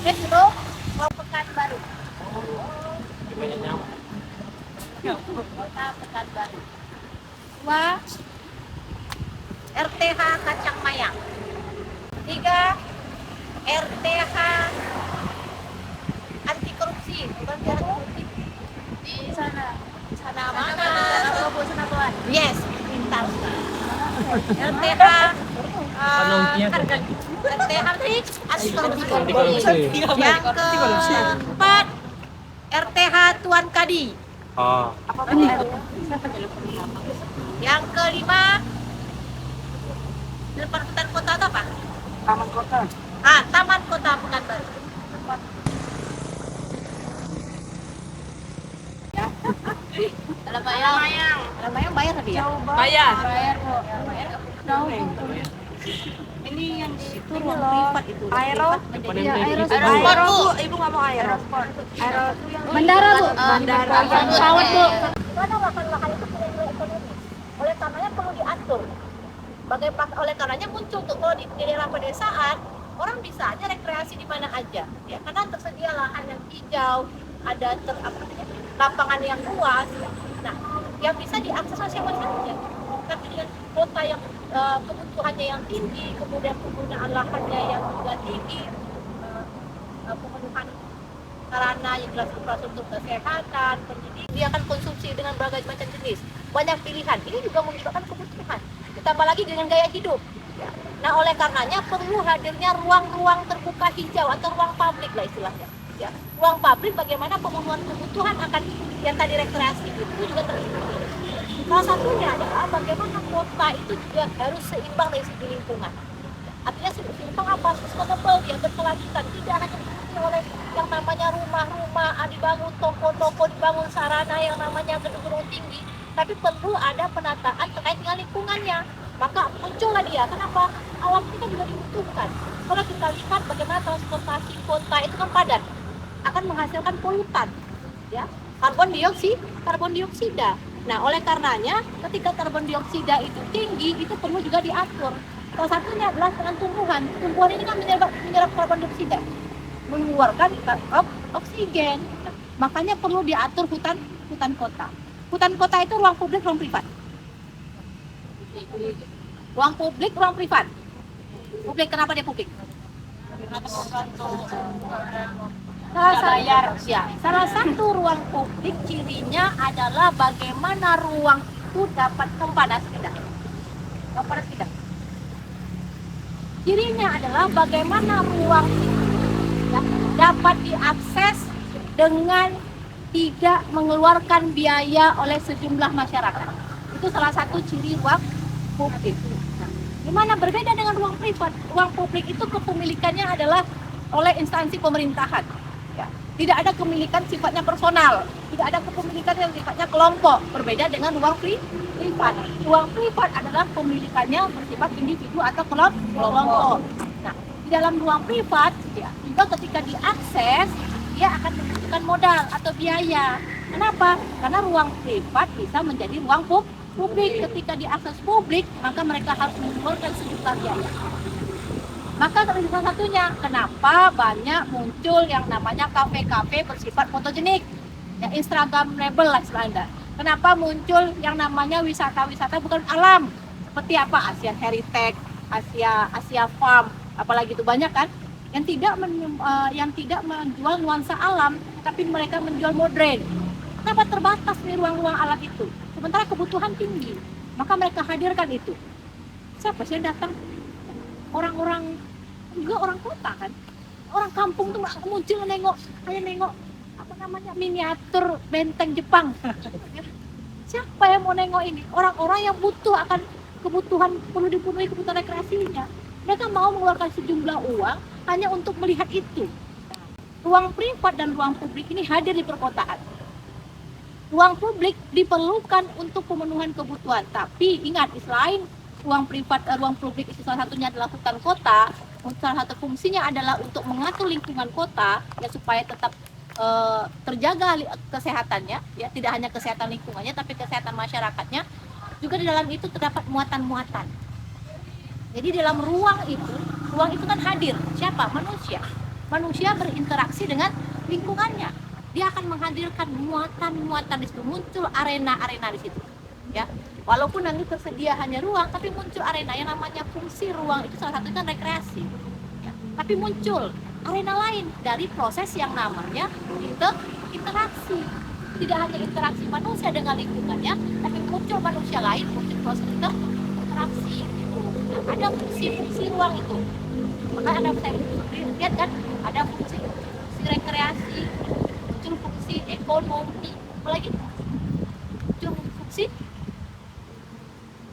Metro Pekanbaru. Kota Pekanbaru. 2. RTH Kacang Mayang. 3. RTH anti korupsi, bukan biar korupsi. Di sana mana? Yes, pintar. RTH RTH anti korupsi. Yang keempat RTH Tuan Kadi. Yang kelima Departemen Kota atau apa? Taman Kota. Taman Kota Pekanbaru. Mayang bayar tadi ya? Bayar. Ini yang di itu ruang privat itu. Aero Bu, Ibu nggak mau aero. Bandara Bu. Bandara. Pesawat Bu. Karena lahan-lahan itu punya nilai ekonomi. Oleh karenanya perlu diatur. Oleh karenanya muncul tuh kalau di daerah pedesaan orang bisa aja rekreasi di mana aja, ya karena tersedia lahan yang hijau, ada lapangan yang luas. Nah, yang bisa diakses oleh siapa saja. Tapi dengan kota yang kebutuhannya yang tinggi, kemudian penggunaan lahannya yang juga tinggi, pemenuhan sarana yang jelas infrastruktur kesehatan, pendidikan, dia akan konsumsi dengan berbagai macam jenis, banyak pilihan. Ini juga menyebabkan kebutuhan, ditambah lagi dengan gaya hidup. Nah, oleh karenanya perlu hadirnya ruang-ruang terbuka hijau atau ruang publik lah istilahnya. Ya, ruang publik bagaimana pemenuhan kebutuhan akan yang tadi rekreasi itu juga terlibat. Salah satunya adalah bagaimana kota itu juga harus seimbang dari segi lingkungan. Artinya seimbang apa? Sustainable, yang berkelanjutan, tidak hanya dipenuhi oleh yang namanya rumah-rumah, dibangun toko-toko, dibangun sarana yang namanya gedung-gedung tinggi, tapi perlu ada penataan terkait dengan lingkungannya. Maka muncullah dia. Kenapa? Alam kita juga dibutuhkan. Kalau kita lihat bagaimana transportasi kota itu kan padat, akan menghasilkan polutan, ya, karbon dioksida. Nah, oleh karenanya ketika karbon dioksida itu tinggi, itu perlu juga diatur. Salah satunya adalah dengan tumbuhan. Tumbuhan ini kan menyerap karbon dioksida, mengeluarkan oksigen. Makanya perlu diatur hutan kota. Hutan kota itu ruang publik, ruang privat. Ruang publik, ruang privat. Publik, kenapa dia publik? Salah satu ruang publik cirinya adalah bagaimana ruang itu dapat panas tidak. Cirinya adalah bagaimana ruang itu dapat diakses dengan tidak mengeluarkan biaya oleh sejumlah masyarakat. Itu salah satu ciri ruang publik. Gimana berbeda dengan ruang privat? Ruang publik itu kepemilikannya adalah oleh instansi pemerintahan. Ya. Tidak ada kepemilikan sifatnya personal, tidak ada kepemilikan yang sifatnya kelompok. Berbeda dengan ruang privat. Ruang privat adalah pemilikannya bersifat individu atau kelompok. Nah, di dalam ruang privat, ya, juga ketika diakses, dia akan membutuhkan modal atau biaya. Kenapa? Karena ruang privat bisa menjadi ruang publik. Ketika diakses publik, maka mereka harus mengeluarkan sejumlah biaya. Maka salah satunya, kenapa banyak muncul yang namanya kafe-kafe bersifat fotogenik, ya, instagramable lah istilahnya. Kenapa muncul yang namanya wisata-wisata bukan alam, seperti apa Asian Heritage, Asia Farm, apalagi itu banyak kan, yang tidak menjual nuansa alam, tapi mereka menjual modern. Kenapa terbatas nih ruang-ruang alam itu? Sementara kebutuhan tinggi, maka mereka hadirkan itu. Siapa sih yang datang? Orang-orang, juga orang kota kan, orang kampung tuh muncul nengok apa namanya, miniatur benteng Jepang. Siapa yang mau nengok ini? Orang-orang yang butuh akan kebutuhan, perlu dipenuhi kebutuhan rekreasinya. Mereka mau mengeluarkan sejumlah uang hanya untuk melihat itu. Ruang privat dan ruang publik ini hadir di perkotaan. Ruang publik diperlukan untuk pemenuhan kebutuhan, tapi ingat, selain ruang privat, ruang publik itu salah satunya adalah hutan kota. Salah satu fungsinya adalah untuk mengatur lingkungan kota, ya, supaya tetap terjaga kesehatannya, ya, tidak hanya kesehatan lingkungannya tapi kesehatan masyarakatnya. Juga di dalam itu terdapat muatan-muatan. Jadi dalam ruang itu kan hadir siapa? Manusia. manusia berinteraksi dengan lingkungannya. Dia akan menghadirkan muatan-muatan di situ, muncul arena-arena di situ. Ya, walaupun nanti tersedia hanya ruang, tapi muncul arena yang namanya fungsi ruang itu salah satunya kan rekreasi. Ya, tapi muncul arena lain dari proses yang namanya interaksi. Tidak hanya interaksi manusia dengan lingkungannya, tapi muncul manusia lain, muncul proses interaksi. Nah, ada fungsi-fungsi ruang itu. Maka ada saya lihat kan, ada fungsi rekreasi, muncul fungsi ekonomi, apalagi muncul fungsi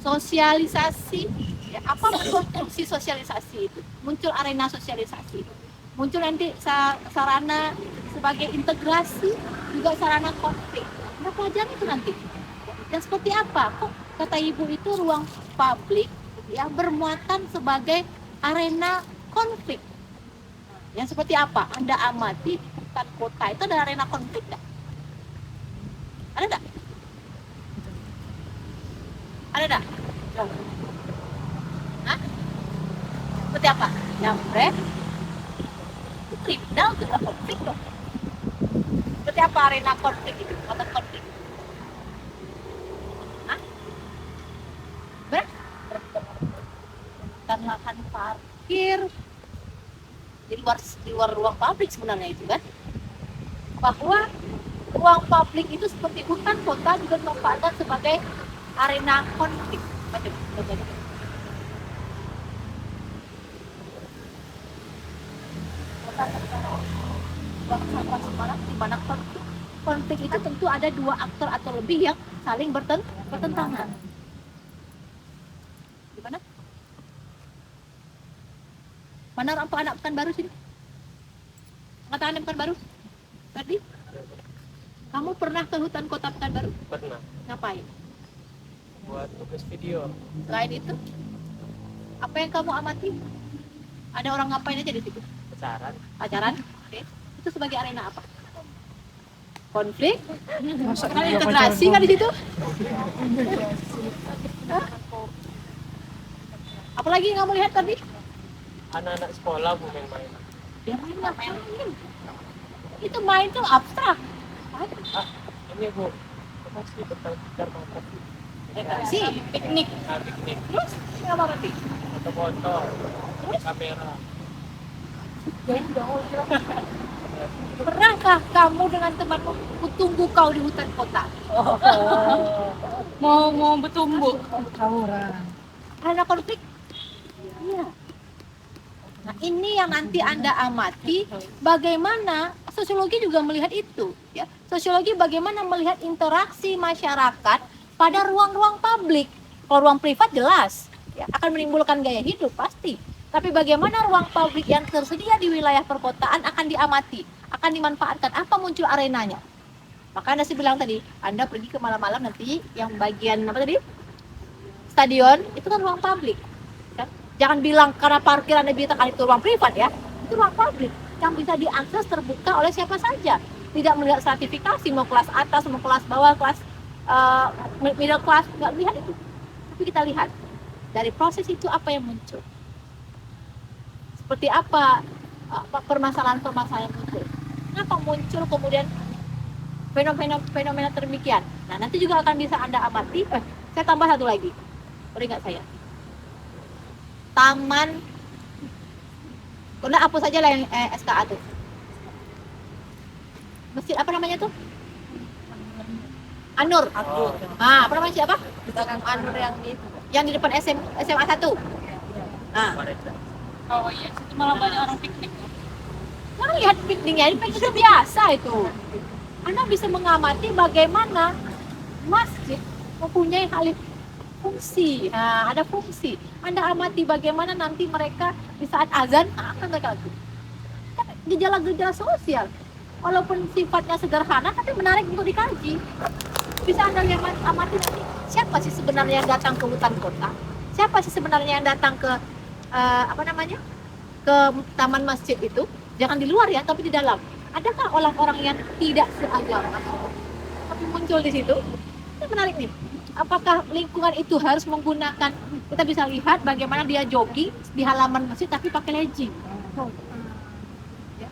sosialisasi. Ya, apa fungsi sosialisasi itu? Muncul arena sosialisasi, muncul nanti sarana sebagai integrasi, juga sarana konflik. Nah, pelajaran itu nanti. Dan seperti apa? Kok kata ibu itu ruang publik ya bermuatan sebagai arena konflik. Yang seperti apa? Anda amati hutan kota itu ada arena konflik nggak? Ada nggak? Ada nggak? Hah? Seperti apa? Jambret? Itu kriminal, itu nggak konflik dong. Seperti apa arena konflik itu? Muatan konflik? Hah? Dan lahan parkir di luar ruang publik sebenarnya itu kan, bahwa ruang publik itu seperti hutan kota juga dimanfaatkan sebagai arena konflik. Sampah Semarang di mana konflik itu tentu ada dua aktor atau lebih yang saling bertentangan. Di mana? Mana anak Pekanbaru sini? Angkatan Pekanbaru? Tadi? Kamu pernah ke hutan kota Pekanbaru? Pernah. Ngapain? Buat tugas video. Selain itu, apa yang kamu amati? Ada orang ngapain aja di situ? Pacaran? Oke. Itu sebagai arena apa? Konflik? Karena integrasi kan di situ? Hah? Apalagi yang kamu lihat tadi? Anak-anak sekolah bu main-main. Ya main. Itu main tuh abstrak. Ini bu, masih bertengkar mata. Sih, piknik. Piknik. Terus apa berarti? Foto-foto. Kamera. Pernahkah kamu dengan temanmu tunggu kau di hutan kota? Mau bertumbuh. Karena konflik? Iya. Nah, ini yang nanti Anda amati bagaimana sosiologi juga melihat itu, ya. Sosiologi bagaimana melihat interaksi masyarakat pada ruang-ruang publik. Kalau ruang privat jelas, ya, akan menimbulkan gaya hidup pasti. Tapi bagaimana ruang publik yang tersedia di wilayah perkotaan akan diamati, akan dimanfaatkan, apa muncul arenanya. Maka Anda sih bilang tadi, Anda pergi ke malam-malam nanti yang bagian apa tadi? Stadion, itu kan ruang publik. Jangan bilang karena parkir Anda bilang itu ruang privat ya. Itu ruang publik yang bisa diakses terbuka oleh siapa saja. Tidak melihat stratifikasi mau kelas atas, mau kelas bawah, kelas middle class, nggak lihat itu. Tapi kita lihat dari proses itu apa yang muncul. Seperti apa permasalahan-permasalahan yang muncul. Kenapa muncul kemudian fenomena demikian. Nah, nanti juga akan bisa Anda amati. Saya tambah satu lagi. Boleh nggak saya? Taman, udah hapus aja lah yang SKA tuh. Masjid apa namanya tuh? Anur. Apa namanya siapa? Anur yang di depan SMA 1. Nah. Oh iya, itu malah banyak orang piknik. Nah, lihat pikniknya, ini itu biasa itu. Anda bisa mengamati bagaimana masjid mempunyai hal fungsi. Nah, ada fungsi. Anda amati bagaimana nanti mereka di saat azan akan mereka lakukan. Kan gejala-gejala sosial. Walaupun sifatnya sederhana tapi menarik untuk dikaji. Bisa Anda lihat amati nanti siapa sih sebenarnya yang datang ke hutan kota? Siapa sih sebenarnya yang datang ke ke taman masjid itu? Jangan di luar ya, tapi di dalam. Adakah orang-orang yang tidak seagama tapi muncul di situ? Itu menarik nih. Apakah lingkungan itu harus menggunakan, kita bisa lihat bagaimana dia jogging di halaman masjid tapi pakai legging. Ya.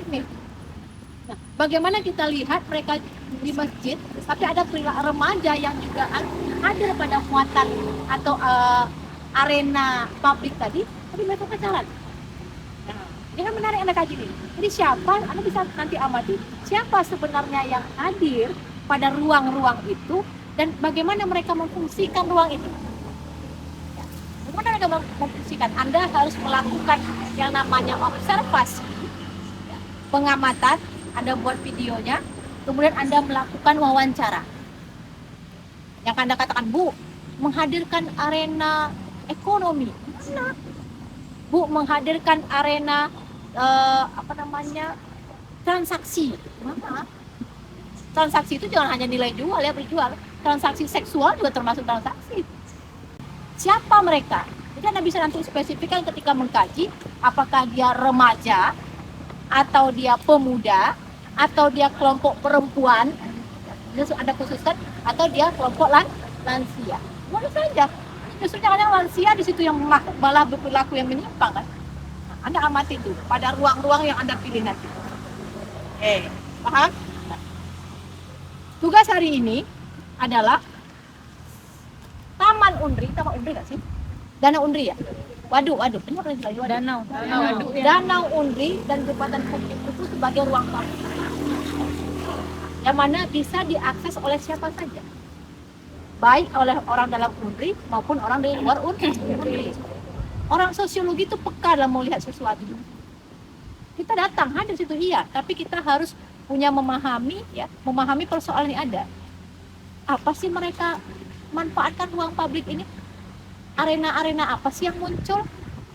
menarik nih. Nah, bagaimana kita lihat mereka di masjid, tapi ada remaja yang juga hadir pada muatan atau arena publik tadi, tapi mereka pacaran. Nah, ini kan menarik Anda kaji nih. Jadi siapa, Anda bisa nanti amati siapa sebenarnya yang hadir pada ruang-ruang itu dan bagaimana mereka memfungsikan ruang itu. Ya, bagaimana mereka memfungsikan? Anda harus melakukan yang namanya observasi, ya, pengamatan. Anda buat videonya, kemudian Anda melakukan wawancara. Yang Anda katakan, Bu, menghadirkan arena ekonomi, mana? Bu, menghadirkan arena transaksi, mana? Transaksi itu jangan hanya nilai jual ya, berjual. Transaksi seksual juga termasuk transaksi. Siapa mereka? Jadi Anda bisa nanti spesifikkan ketika mengkaji, apakah dia remaja, atau dia pemuda, atau dia kelompok perempuan, Anda khususkan, atau dia kelompok lansia. Boleh saja. Justru kadang lansia di situ yang malah berperilaku yang menyimpang kan. Nah, Anda amati itu pada ruang-ruang yang Anda pilih nanti. Paham? Tugas hari ini adalah Taman Unri nggak sih? Danau Unri ya? Waduh, ini apa lagi? Danau Unri dan Jembatan Bukit itu sebagai ruang publik yang mana bisa diakses oleh siapa saja, baik oleh orang dalam Unri maupun orang dari luar Unri. Orang sosiologi itu peka dalam melihat sesuatu. Kita datang hadir situ iya, tapi kita harus punya memahami persoalan yang ada. Apa sih mereka manfaatkan ruang publik ini? Arena-arena apa sih yang muncul?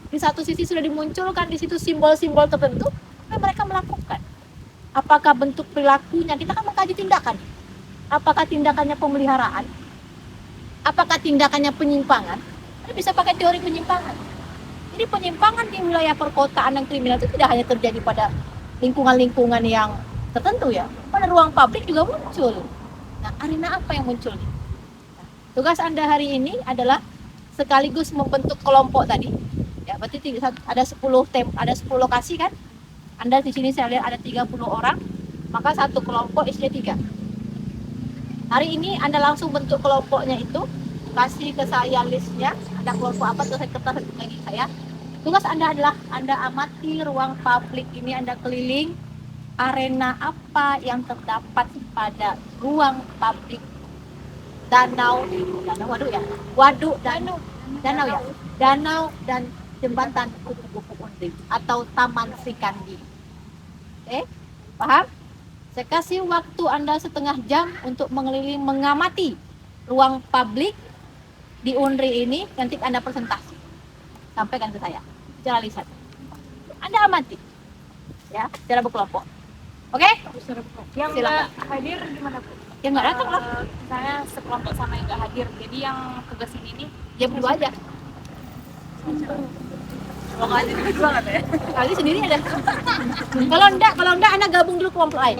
Di satu sisi sudah dimunculkan di situ simbol-simbol tertentu, tapi mereka melakukan. Apakah bentuk perilakunya? Kita kan mengkaji tindakan. Apakah tindakannya pemeliharaan? Apakah tindakannya penyimpangan? Kita bisa pakai teori penyimpangan. Jadi penyimpangan di wilayah perkotaan dan kriminal itu tidak hanya terjadi pada lingkungan-lingkungan yang tertentu ya, pada ruang publik juga muncul. Nah, arena apa yang muncul? Nah, tugas Anda hari ini adalah sekaligus membentuk kelompok tadi. Ya, berarti ada 10 lokasi kan? Anda di sini saya lihat ada 30 orang, maka satu kelompok isinya 3. Hari ini Anda langsung bentuk kelompoknya itu, kasih ke saya listnya, ada kelompok apa, terus saya kertas lagi saya. Tugas Anda adalah Anda amati ruang publik ini, Anda keliling, arena apa yang terdapat pada ruang publik danau dan jembatan kupu-kupu Unri atau Taman Srikandi. Oke, paham? Saya kasih waktu Anda setengah jam untuk mengeliling mengamati ruang publik di Unri ini, nanti Anda presentasi. Sampaikan ke saya secara lisan. Anda amati ya, secara berkelompok. Oke? Yang nggak hadir gimana Bu? Yang nggak datang lah. Saya sekelompok sama yang nggak hadir. Jadi yang tugas ini Dia berdua aja. kalau nggak hadir berdua nggak ya? Kali sendiri ada. Kalau enggak Anda gabung dulu kelompok lain.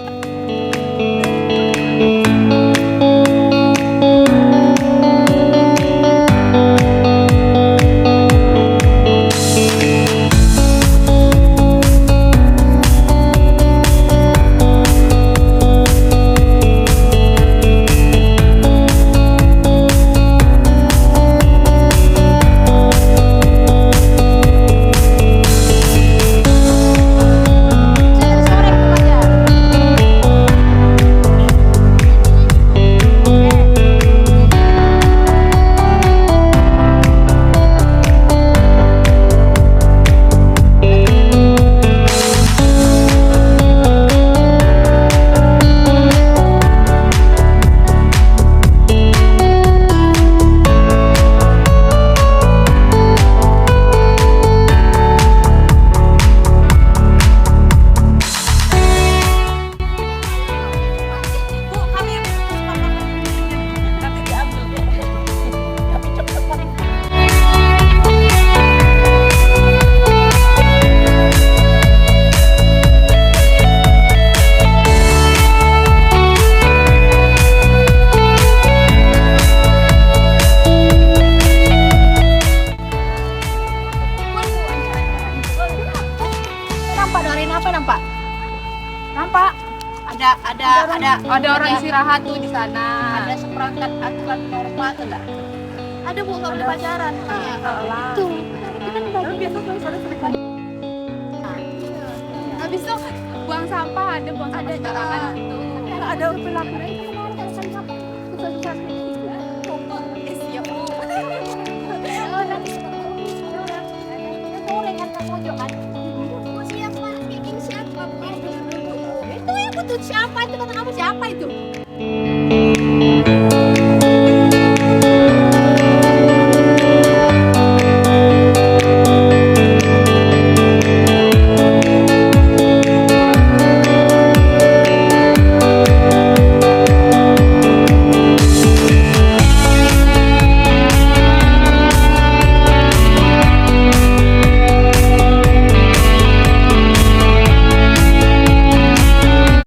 Nampak? Ada orang istirahat tuh di sana. Ada seperangkat aturan norma tuh enggak? Ada bu kalau pacaran. Iya, itu. Itu kan biasa kalau sana sering. Habis itu buang sampah, ada buang sampah sembarangan gitu. Ada pelakon itu kemarin kan susah-susah segitiga. Siap. Nanti sore kan ke pojokan. Siapa? Bikin siapa? Itu yang butuh siapa? Itu kata kamu siapa itu?